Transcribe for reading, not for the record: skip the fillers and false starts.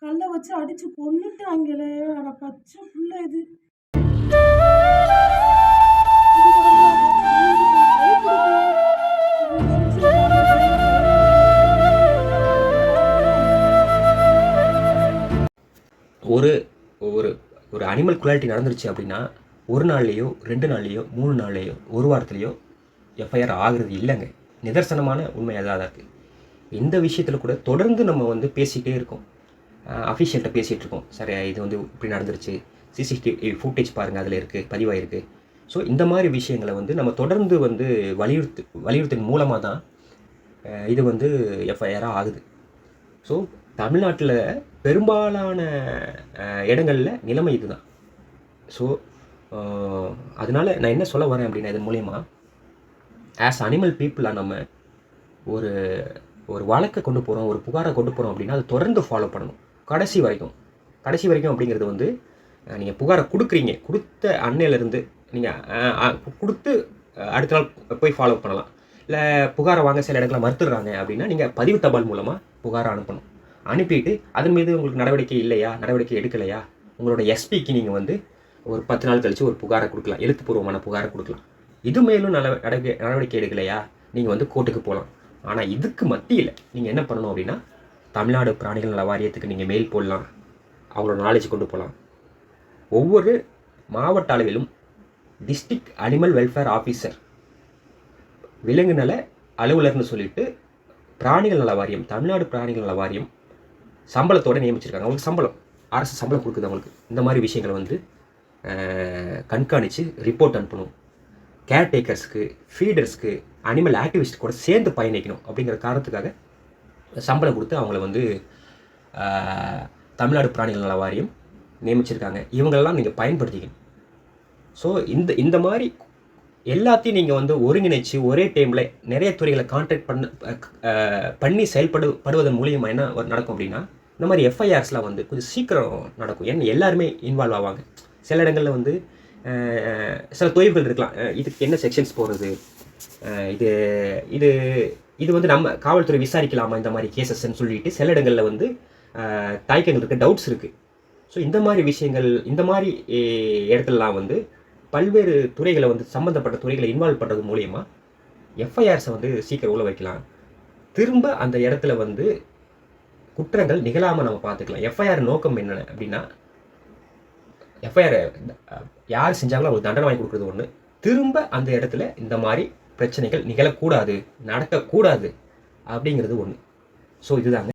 கல்ல வச்சு அடிச்சு கொன்னுட்டாங்களே! அட பச்சை புள்ள இது. ஒரு ஒரு ஒரு அனிமல் குவாலிட்டி நடந்துருச்சு அப்படின்னா, 1 நாள்லேயோ 2 நாள்லேயோ 3 நாள்லேயோ 1 வாரத்துலேயோ எஃப்ஐஆர் ஆகுறது இல்லைங்க. நிதர்சனமான உண்மை அதான் இருக்குது. இந்த விஷயத்தில் கூட தொடர்ந்து நம்ம வந்து பேசிகிட்டே இருக்கோம். அஃபிஷியல்கிட்ட பேசிகிட்டு இருக்கோம். சரி, இது வந்து இப்படி நடந்துருச்சு, சிசிடிவி ஃபுட்டேஜ் பாருங்கள், அதில் இருக்குது, பதிவாயிருக்கு. ஸோ இந்த மாதிரி விஷயங்களை வந்து நம்ம தொடர்ந்து வந்து வலியுறுத்தின் மூலமாக தான் இது வந்து எஃப்ஐஆராக ஆகுது. ஸோ தமிழ்நாட்டில் பெரும்பாலான இடங்களில் நிலைமை இதுதான். ஸோ அதனால் நான் என்ன சொல்ல வரேன் அப்படின்னா, இதன் மூலயமா ஆஸ் அனிமல் பீப்புளாக நம்ம ஒரு ஒரு வழக்கை கொண்டு போகிறோம், ஒரு புகாரை கொண்டு போகிறோம் அப்படின்னா அதை தொடர்ந்து ஃபாலோ பண்ணணும் கடைசி வரைக்கும் அப்படிங்கிறது வந்து நீங்கள் புகாரை கொடுத்த அன்னையிலேருந்து நீங்கள் கொடுத்து அடுத்த நாள் போய் ஃபாலோ பண்ணலாம். இல்லை புகாரை வாங்க சில இடங்களில் மறுத்துடுறாங்க அப்படின்னா நீங்கள் பதிவு தபால் மூலமாக புகாரை அனுப்பணும். அனுப்பிட்டு அதன் மீது உங்களுக்கு நடவடிக்கை எடுக்கலையா, உங்களோட எஸ்பிக்கு நீங்கள் வந்து ஒரு 10 நாள் கழித்து ஒரு புகாரை கொடுக்கலாம், எழுத்துப்பூர்வமான புகாரை கொடுக்கலாம். இது மேலும் நடவடிக்கை எடுக்கலையா, நீங்கள் வந்து கோர்ட்டுக்கு போகலாம். ஆனால் இதுக்கு மத்தியில் நீங்கள் என்ன பண்ணணும் அப்படின்னா, தமிழ்நாடு பிராணிகள் நல வாரியத்துக்கு நீங்கள் மெயில் போடலாம், அவங்களோட நாலேஜ் கொண்டு போகலாம். ஒவ்வொரு மாவட்ட அளவிலும் டிஸ்ட்ரிக்ட் அனிமல் வெல்ஃபேர் ஆஃபீஸர், விலங்கு நல அலுவலர்னு சொல்லிட்டு பிராணிகள் நல வாரியம், தமிழ்நாடு பிராணிகள் நல வாரியம் சம்பளத்தோடு நியமிச்சிருக்காங்க. அவங்களுக்கு சம்பளம், அரசு சம்பளம் கொடுக்குது அவங்களுக்கு. இந்த மாதிரி விஷயங்களை வந்து கண்காணித்து ரிப்போர்ட் அனுப்பணும். கேர்டேக்கர்ஸ்க்கு, ஃபீடர்ஸ்க்கு, அனிமல் ஆக்டிவிஸ்ட் கூட சேர்ந்து பயணிக்கணும் அப்படிங்கிற காரணத்துக்காக சம்பளம் கொடுத்து அவங்கள வந்து தமிழ்நாடு பிராணிகள் நல வாரியம் நியமிச்சிருக்காங்க. இவங்களெல்லாம் நீங்கள் பயன்படுத்திக்கணும். ஸோ இந்த மாதிரி எல்லாத்தையும் நீங்கள் வந்து ஒருங்கிணைச்சு ஒரே டைமில் நிறைய துறைகளை கான்டாக்ட் பண்ணி செயல்படுவதன் மூலியமாக என்ன நடக்கும் அப்படின்னா, இந்த மாதிரி எஃப்ஐஆர்ஸ்லாம் வந்து கொஞ்சம் சீக்கிரம் நடக்கும். ஏன்னா எல்லாருமே இன்வால்வ் ஆவாங்க. சில இடங்களில் வந்து சில தொய்வுகள் இருக்கலாம். இதுக்கு என்ன செக்ஷன்ஸ் போடுறது, இது இது இது வந்து நம்ம காவல்துறை விசாரிக்கலாமா இந்த மாதிரி கேசஸ்ன்னு சொல்லிட்டு சில இடங்களில் வந்து தயக்கங்கள் இருக்குது, டவுட்ஸ் இருக்குது. ஸோ இந்த மாதிரி விஷயங்கள், இந்த மாதிரி இடத்துலலாம் வந்து பல்வேறு துறைகளை வந்து சம்மந்தப்பட்ட துறைகளை இன்வால்வ் பண்ணுறது மூலயமா எஃப்ஐஆர்ஸை வந்து சீக்கிரம் உள்ள வைக்கலாம். திரும்ப அந்த இடத்துல வந்து குற்றங்கள் நிகழாமல் நம்ம பார்த்துக்கலாம். எஃப்ஐஆர் நோக்கம் என்ன அப்படின்னா, எஃப்ஐஆர் யார் செஞ்சாங்களோ அவங்களுக்கு தண்டனை வாங்கி கொடுக்குறது ஒன்று, திரும்ப அந்த இடத்துல இந்த மாதிரி பிரச்சனைகள் நிகழக்கூடாது, நடக்கக்கூடாது அப்படிங்கிறது ஒன்று. ஸோ இதுதாங்க.